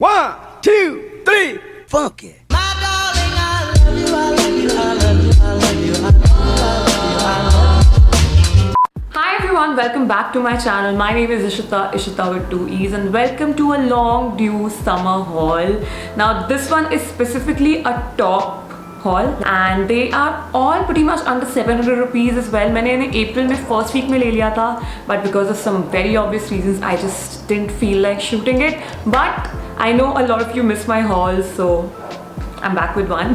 1, 2, 3, funk it. Hi everyone, welcome back to my channel. My name is Ishita with 2 E's, and welcome to a long due summer haul. Now this one is specifically a top haul and they are all pretty much under 700 rupees as well. मैंने इन्हें April में first week में ले लिया था, but because of some very obvious reasons I just didn't feel like shooting it. But I know a lot of you miss my hauls, so I'm back with one.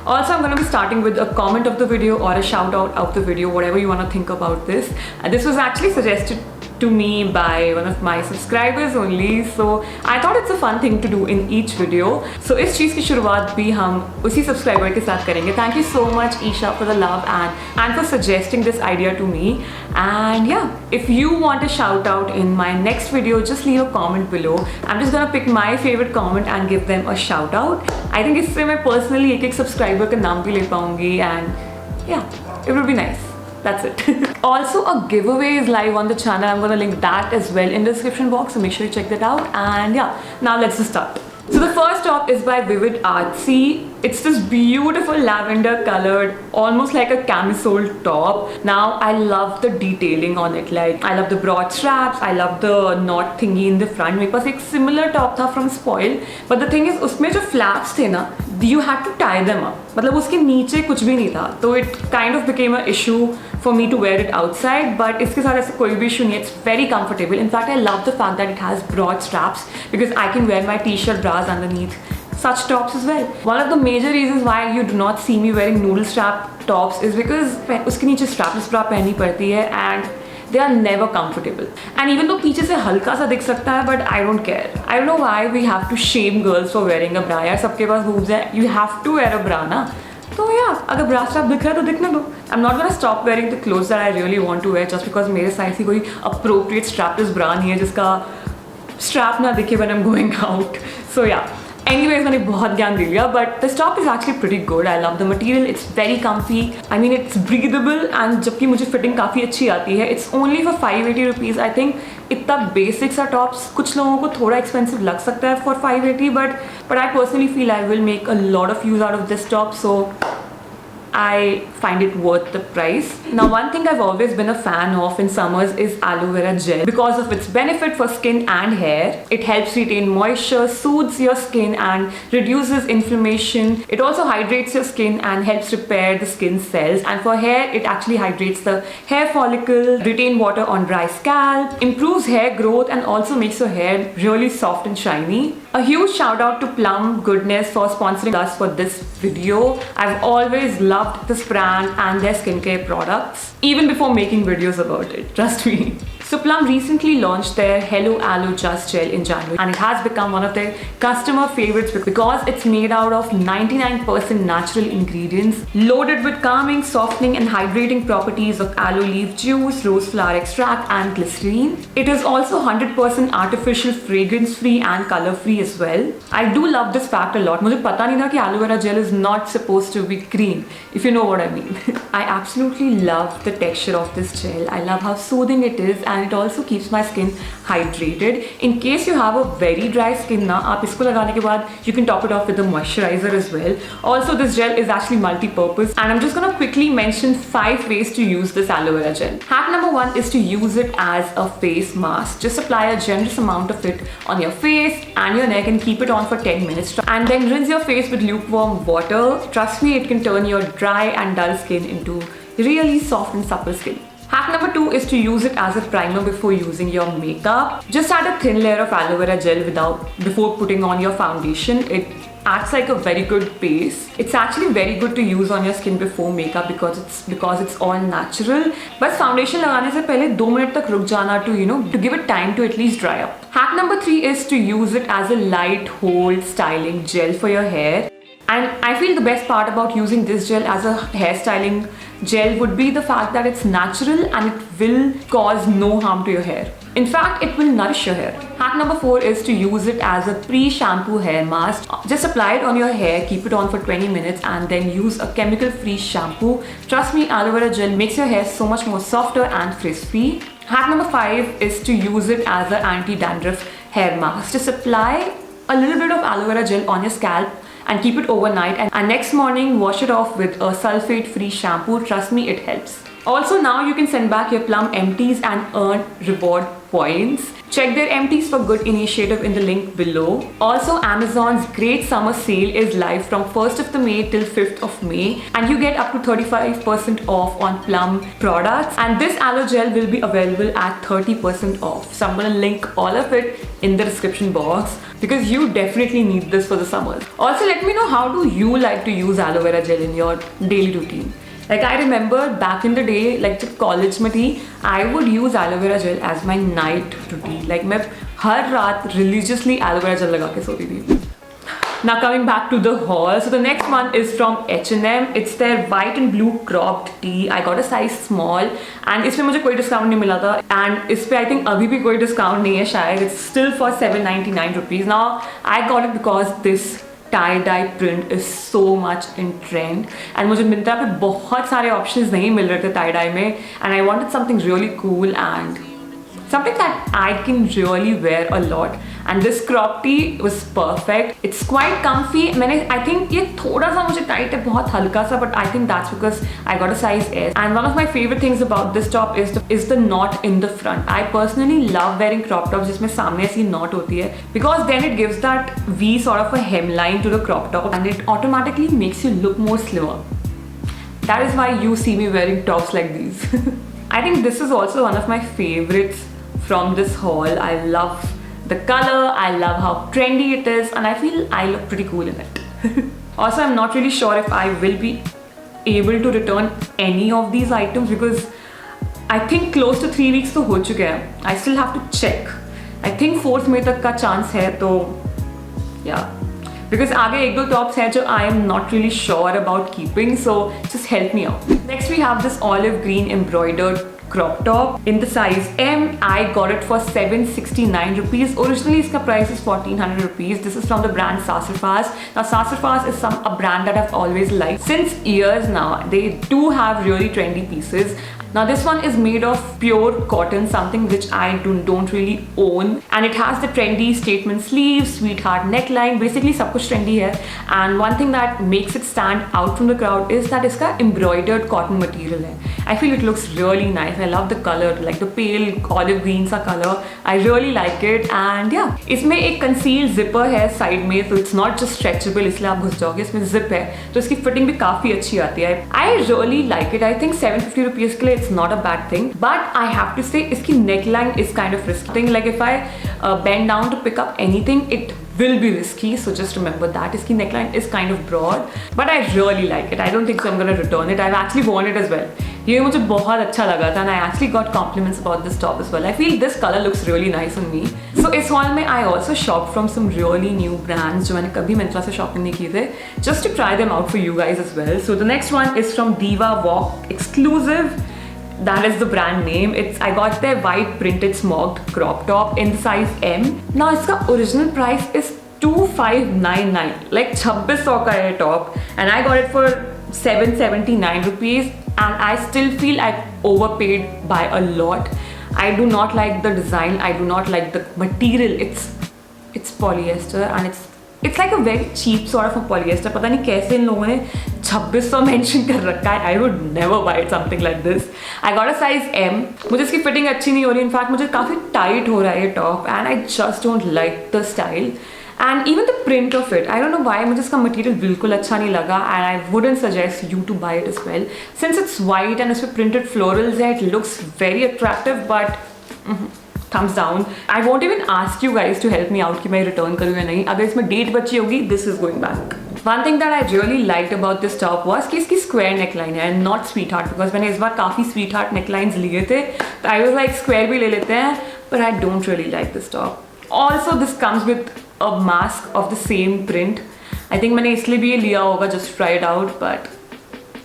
Also, I'm going to be starting with a comment of the video or a shout out of the video, whatever you want to think about this. This was actually suggested to me by one of my subscribers only, so I thought it's a fun thing to do in each video. So इस चीज़ की शुरुआत भी हम उसी subscriber के साथ करेंगे. Thank you so much Isha for the love and for suggesting this idea to me. And yeah, if you want a shout out in my next video, just leave a comment below. I'm just gonna pick my favorite comment and give them a shout out. I think इससे मैं personally एक subscriber का नाम भी ले पाऊँगी, and yeah, it would be nice. That's it. Also, a giveaway is live on the channel. I'm gonna link that as well in the description box, so make sure you check that out. And yeah, now let's just start. So the first top is by Vivid Artsy. It's this beautiful lavender colored, almost like a camisole top. Now I love the detailing on it. Like I love the broad straps, I love the knot thingy in the front. मेरे पास एक similar top था from Spoil, but the thing is उसमें जो flaps थे ना, you had to tie them up. मतलब उसके नीचे कुछ भी नहीं था, तो it kind of became an issue for me to wear it outside. But इसके साथ ऐसा कोई भी issue नहीं है. It's very comfortable. In fact, I love the fact that it has broad straps because I can wear my t-shirt bras underneath such tops as well. One of the major reasons why you do not see me wearing noodle strap tops is because उसके नीचे strapless bra पहननी पड़ती है and they are never comfortable. And even though पीछे से हल्का सा दिख सकता है, but I don't care. I don't know why we have to shame girls for wearing a bra. यार सबके पास boobs है, you have to wear a bra ना. तो yeah, अगर bra strap दिख रहा है तो दिखने दो. I'm not gonna stop wearing the clothes that I really want to wear just because मेरे size की कोई appropriate strapless bra नहीं है जिसका strap ना दिखे when I'm going out. So yeah. Anyways, मैंने बहुत ज्ञान दे लिया, but this top is actually pretty good. I love the material. It's very comfy. I mean, it's breathable and जबकि मुझे fitting काफ़ी अच्छी आती है. It's only for 580 rupees. I think इतना basic सा tops कुछ लोगों को थोड़ा expensive लग सकता है for 580, but I personally feel I will make a lot of use out of this top, so I find it worth the price. Now, one thing I've always been a fan of in summers is aloe vera gel because of its benefit for skin and hair. It helps retain moisture, soothes your skin and reduces inflammation. It also hydrates your skin and helps repair the skin cells. And for hair, it actually hydrates the hair follicle, retain water on dry scalp, improves hair growth and also makes your hair really soft and shiny. A huge shout out to Plum Goodness for sponsoring us for this video. I've always loved this brand and their skincare products, even before making videos about it, trust me. So Plum recently launched their Hello Aloe Just Gel in January, and it has become one of their customer favorites because it's made out of 99% natural ingredients, loaded with calming, softening and hydrating properties of aloe leaf juice, rose flower extract and glycerine. It is also 100% artificial, fragrance free and color free as well. I do love this fact a lot. मुझे पता नहीं था कि aloe vera gel is not supposed to be green, if you know what I mean. I absolutely love the texture of this gel. I love how soothing it is and it also keeps my skin hydrated. In case you have a very dry skin ना, आप इसको लगाने के बाद you can top it off with a moisturizer as well. Also, this gel is actually multi-purpose, and I'm just gonna quickly mention 5 ways to use this aloe vera gel. Hack number 1 is to use it as a face mask. Just apply a generous amount of it on your face and your neck and keep it on for 10 minutes, and then rinse your face with lukewarm water. Trust me, it can turn your dry and dull skin into really soft and supple skin. Hack number 2 is to use it as a primer before using your makeup. Just add a thin layer of aloe vera gel before putting on your foundation. It acts like a very good base. It's actually very good to use on your skin before makeup because it's all natural. But foundation लगाने से पहले 2 minute तक रुक जाना to give it time to at least dry up. Hack number 3 is to use it as a light hold styling gel for your hair. And I feel the best part about using this gel as a hairstyling gel would be the fact that it's natural and it will cause no harm to your hair. In fact, it will nourish your hair. Hack number 4 is to use it as a pre-shampoo hair mask. Just apply it on your hair, keep it on for 20 minutes and then use a chemical-free shampoo. Trust me, aloe vera gel makes your hair so much more softer and frizz-free. Hack number 5 is to use it as an anti-dandruff hair mask. Just apply a little bit of aloe vera gel on your scalp and keep it overnight, and next morning wash it off with a sulfate free shampoo. Trust me, it helps. Also, now you can send back your Plum empties and earn reward points. Check their empties for good initiative in the link below. Also, Amazon's great summer sale is live from 1st of May till 5th of May, and you get up to 35% off on Plum products, and this aloe gel will be available at 30% off. So I'm gonna link all of it in the description box because you definitely need this for the summers. Also, let me know how do you like to use aloe vera gel in your daily routine. Like, I remember back in the day, like जब college में थी, I would use aloe vera gel as my night routine. Like मैं हर रात religiously aloe vera gel लगा के सोती थी. Now coming back to the haul, so the next one is from H&M. It's their white and blue cropped tee. I got a size small and इसमें मुझे कोई discount नहीं मिला था, and इस पे I think अभी भी कोई discount नहीं है शायद. It's still for 799 rupees. Now I got it because this tie-dye print is so much in trend, and मुझे मिंत्रा पे बहुत सारे options नहीं मिल रहे थे tie-dye में, and I wanted something really cool and something that I can really wear a lot, and this crop tee was perfect. It's quite comfy. I think ये थोड़ा सा मुझे tight है, बहुत हल्का सा, but I think that's because I got a size S. And one of my favorite things about this top is the knot in the front. I personally love wearing crop tops जिसमें सामने ऐसी knot होती है, because then it gives that V sort of a hemline to the crop top, and it automatically makes you look more slimmer. That is why you see me wearing tops like these. I think this is also one of my favorites from this haul. I love the color, I love how trendy it is, and I feel I look pretty cool in it. Also, I'm not really sure if I will be able to return any of these items because I think close to 3 weeks तो हो चुके हैं. I still have to check. I think 4th May तक का chance है, तो yeah. Because आगे एक दो tops हैं जो I am not really sure about keeping, so just help me out. Next we have this olive green embroidered crop top in the size M. I got it for 769 rupees. Originally इसका price is 1400 rupees. This is from the brand Sassafras. Now Sassafras is a brand that I've always liked since years now. They do have really trendy pieces. Now this one is made of pure cotton, something which I don't really own, and it has the trendy statement sleeves, sweetheart neckline, basically सब कुछ trendy है. And one thing that makes it stand out from the crowd is that इसका embroidered cotton material है. I feel it looks really nice. I love the color, like the pale olive green सा color. I really like it, and yeah, इसमें एक concealed zipper है side में, तो it's not just stretchable इसलिए आप घुस जाओगे. इसमें zip है, तो इसकी fitting भी काफी अच्छी आती है. I really like it. I think 750 rupees के लिए it's not a bad thing, but I have to say इसकी neckline is kind of risky. Like if I bend down to pick up anything, it will be risky, so just remember that. Iski neckline is kind of broad, but I really like it. I don't think so I'm gonna return it. I've actually worn it as well. ये मुझे बहुत अच्छा लगा था, and I actually got compliments about this top as well. I feel this color looks really nice on me. So इस haul में I also shopped from some really new brands जो मैंने कभी Myntra से shopping नहीं किए थे, just to try them out for you guys as well. So the next one is from Diva Walk exclusive. That is the brand name. I got their white printed smoked crop top in the size M. Now its original price is 2599, like 2600 का ये top, and I got it for 779 rupees, and I still feel I overpaid by a lot. I do not like the design. I do not like the material. It's polyester, and it's like a very cheap sort of a polyester. पता नहीं कैसे इन लोगों ने 2600 mention कर रखा है. I would never buy something like this. I got a size M. मुझे इसकी फिटिंग अच्छी नहीं हो रही. इनफैक्ट मुझे काफ़ी टाइट हो रहा है ये top, and I just don't like the style. And even the print of it, I don't know why, मुझे इसका मटेरियल बिल्कुल अच्छा नहीं लगा, and I wouldn't suggest you to buy it as well. Since it's white and इसमें printed florals है, it looks very attractive, but thumbs down. I won't even ask you guys to help me out कि मैं return करूँ या नहीं. अगर इसमें date बची होगी, this is going back. One thing that I really liked about this top was कि इसकी square neckline है, not sweetheart, because मैंने इस बार काफ़ी sweetheart necklines लिए थे, तो I was like square भी ले लेते हैं, but I don't really like this top. Also, this comes with a mask of the same print. I think मैंने इसलिए भी ये लिया होगा just to try it out, but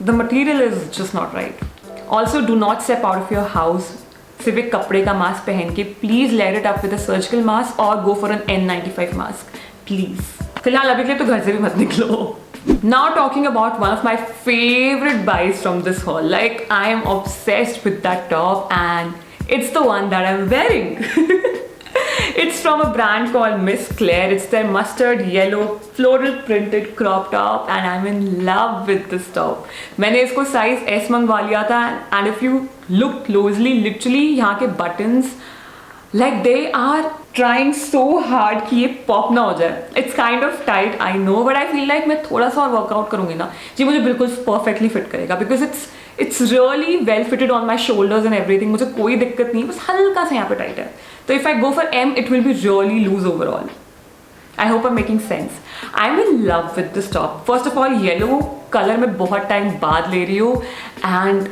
the material is just not right. Also, do not step out of your house सिर्फ एक कपड़े का मास्क पहन के. Please layer it up with a surgical mask or go for an N95 mask. Please. फिलहाल अभी के लिए तो घर से भी मत निकलो. Now talking about one of my favorite buys from this haul. Like, I am obsessed with that top, and it's the one that I'm wearing. It's from a brand called Miss Claire. It's their mustard yellow floral printed crop top and I'm in love with this top. मैंने इसको size S मंगवा लिया था and if you look closely, literally यहाँ के buttons like they are trying so hard कि ये pop ना हो जाए. It's kind of tight, I know, but I feel like मैं थोड़ा सा और workout करूँगी ना, ये मुझे बिल्कुल perfectly fit करेगा because it's really well fitted on my shoulders and everything. मुझे कोई दिक्कत नहीं, बस हल्का सा यहाँ पे tight है. So if I go for M, it will be really loose overall. I hope I'm making sense. I'm in love with this top. First of all, yellow color मैं बहुत time बाद ले रही हूँ and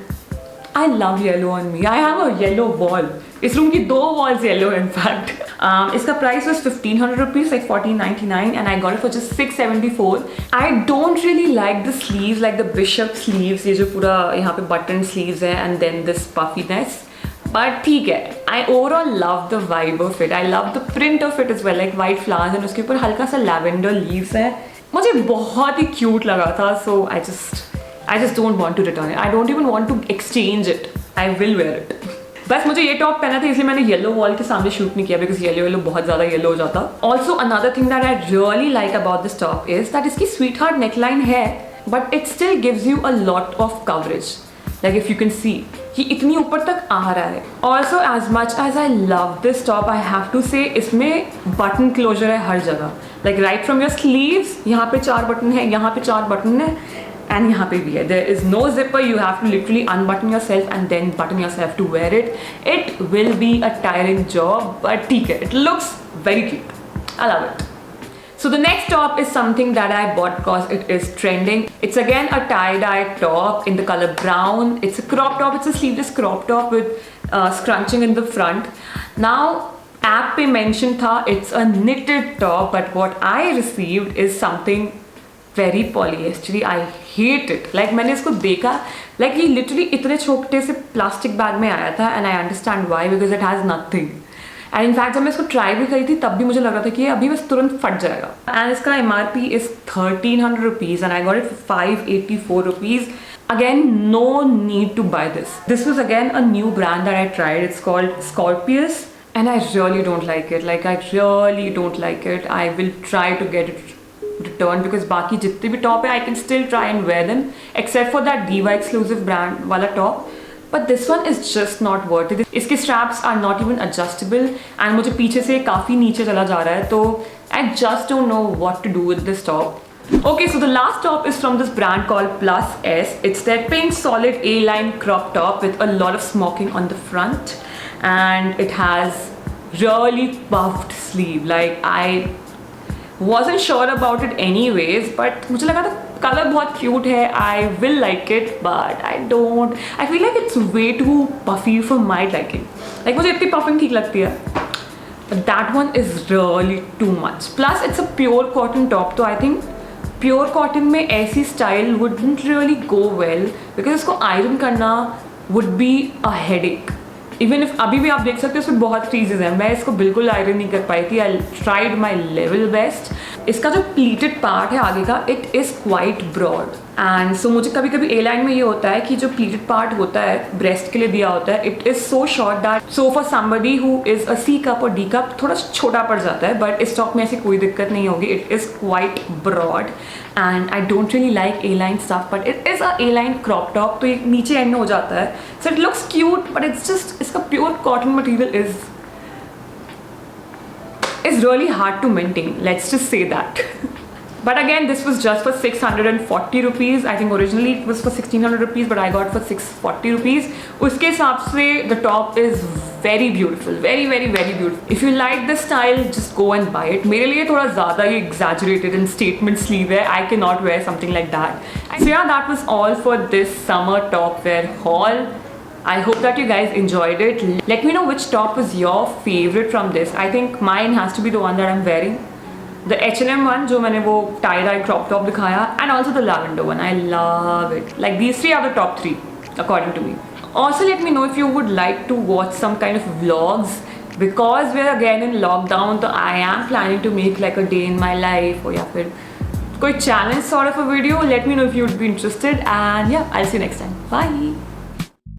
I love yellow on me. I have a yellow wall. इस room की 2 walls yellow in fact. इसका price was 1500 rupees, like 14.99, and I got it for just 674. I don't really like the sleeves, like the bishop sleeves, ये जो पूरा यहाँ पे button sleeves है, and then this puffiness. But ठीक है, I overall love the vibe of it. I love the print of it as well, like white flowers, and उसके ऊपर हल्का सा lavender leaves है. मुझे बहुत ही cute लगा था, so I just don't want to return it. I don't even want to exchange it. I will wear it. बस मुझे ये टॉप पहना था इसलिए मैंने येलो वॉल के सामने शूट नहीं किया बिकॉज येलो बहुत ज़्यादा येलो हो जाता. Also another thing that I really like about this top is that इसकी स्वीट हार्ट नेकलाइन है but it still gives you a lot of coverage. Like if you can see कि इतनी ऊपर तक आ रहा है. Also as much as I love this top I have to say इसमें बटन क्लोजर है हर जगह. Like right from your sleeves यहाँ पे 4 बटन है, यहाँ पे 4 बटन है and यहाँ पे भी है. There is no zipper. You have to literally unbutton yourself and then button yourself to wear it. It will be a tiring job, but ठीक है. It looks very cute. I love it. So the next top is something that I bought because it is trending. It's again a tie-dye top in the color brown. It's a crop top. It's a sleeveless crop top with scrunching in the front. Now app पे mention था it's a knitted top, but what I received is something very polyester. I hate it. Like मैंने इसको देखा like ये literally इतने छोटे से plastic bag में आया था and I understand why because it has nothing. And in fact जब मैं इसको ट्राई भी करी थी तब भी मुझे लग रहा था कि ये अभी बस तुरंत फट जाएगा. And इसका MRP is 1300 rupees and I got it for 584 rupees. Again, no need to buy this. This was again a new brand that I tried. It's called Scorpius and I really don't like it. Like I really don't like it. I will try to get it return because बाकी जितने भी top है I can still try and wear them except for that Diva exclusive brand वाला top. But this one is just not worth it. इसके straps are not even adjustable and मुझे पीछे से काफ़ी नीचे चला जा रहा है तो I just don't know what to do with this top. Okay, so the last top is from this brand called Plus S. It's their pink solid A-line crop top with a lot of smoking on the front and it has really puffed sleeve. Like I wasn't sure about it anyways, but मुझे लगा था colour बहुत cute है. I will like it, but I don't. I feel like it's way too puffy for my liking. Like मुझे इतनी puffing ठीक लगती है, but that one is really too much. Plus it's a pure cotton top, तो I think pure cotton में ऐसी style wouldn't really go well because इसको iron करना would be a headache. Even if अभी भी आप देख सकते हो इसमें बहुत क्रीजेज हैं. मैं इसको बिल्कुल आयरन नहीं कर पाई थी. I tried my level best. इसका जो प्लीटेड पार्ट है आगे का it is quite broad and so मुझे कभी कभी ए लाइन में ये होता है कि जो प्लीटेड पार्ट होता है ब्रेस्ट के लिए दिया होता है it is so short that so for somebody who is a C cup और डी कप थोड़ा छोटा पड़ जाता है. बट इस टॉप में ऐसी कोई दिक्कत नहीं होगी. It is quite broad and I don't really like A line stuff but it is a A line crop top तो ये नीचे एंड में हो जाता है. So it looks cute but it's just इसका pure cotton material is really hard to maintain, let's just say that. But again, this was just for 640 rupees. I think originally it was for 1600 rupees, but I got for 640 rupees. उसके हिसाब से the top is very beautiful, very very very beautiful. If you like the style, just go and buy it. मेरे लिए थोड़ा ज़्यादा ही exaggerated and statement sleeve है. I cannot wear something like that. So yeah, that was all for this summer top wear haul. I hope that you guys enjoyed it. Let me know which top was your favorite from this. I think mine has to be the one that I'm wearing. The H&M one, जो मैंने वो tie-dye crop top दिखाया, and also the lavender one. I love it. Like these three are the top 3, according to me. Also, let me know if you would like to watch some kind of vlogs. Because we're again in lockdown, so I am planning to make like a day in my life or या फिर कोई challenge sort of a video. Let me know if you would be interested. And yeah, I'll see you next time. Bye.